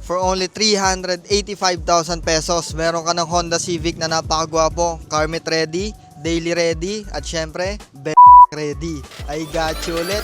for only 385,000 pesos. Meron ka ng Honda Civic na napakagwapo, car meet ready, daily ready, at syempre, ready. I got you ulit.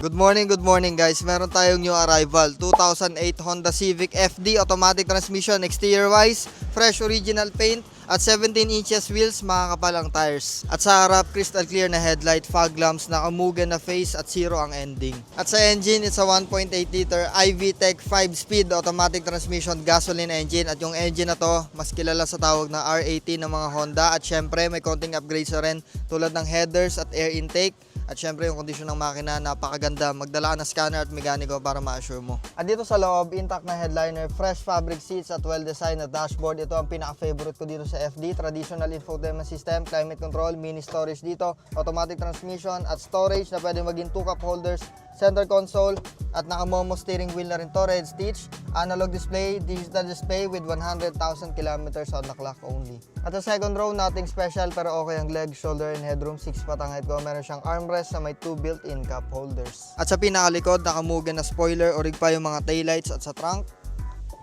Good morning guys. Meron tayong new arrival, 2008 Honda Civic FD, automatic transmission, exterior wise, fresh original paint, at 17 inches wheels, makakapal ang tires. At sa harap, crystal clear na headlight, fog lamps, nakamugan na face, at 0 ang ending. At sa engine, it's a 1.8 liter iVTEC 5-speed automatic transmission gasoline engine. At yung engine na to, mas kilala sa tawag na R18 ng mga Honda. At syempre, may konting upgrades na rin tulad ng headers at air intake. At syempre yung kondisyon ng makina, napakaganda. Magdala ka ng scanner at mekaniko para ma-assure mo. At dito sa loob, intact na headliner, fresh fabric seats at well-designed na dashboard. Ito ang pinaka-favorite ko dito sa FD. Traditional infotainment system, climate control, mini storage dito, automatic transmission at storage na pwede maging 2 cup holders, center console, at naka-momo steering wheel na rin to, red stitch, analog display, digital display with 100,000 kilometers on the clock only. At sa second row, nothing special pero okay ang leg, shoulder, and headroom. 6 pat ang height ko. Meron siyang armrest na may 2 built-in cup holders. At sa pinakalikod, nakamugan na spoiler, orig pa yung mga taillights. At sa trunk,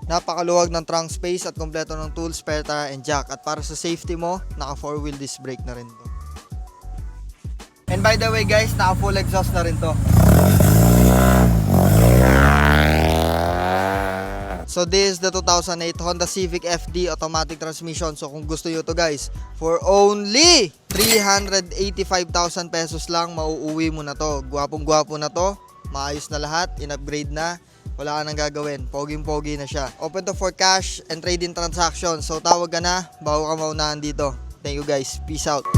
napakaluwag ng trunk space at kompleto ng tools, spare tire, and jack. At para sa safety mo, naka 4-wheel disc brake na rin to. And by the way guys, naka full exhaust na rin to. So this is the 2008 Honda Civic FD automatic transmission. So kung gusto nyo to guys, for only 385,000 pesos lang, mauuwi mo na to. Gwapong-gwapo na to, maayos na lahat, in-upgrade na, wala ka nang gagawin, poging-pogi na siya. Open to for cash and trade-in transaction. So tawag ka na, bago ka maunahan dito. Thank you guys, peace out.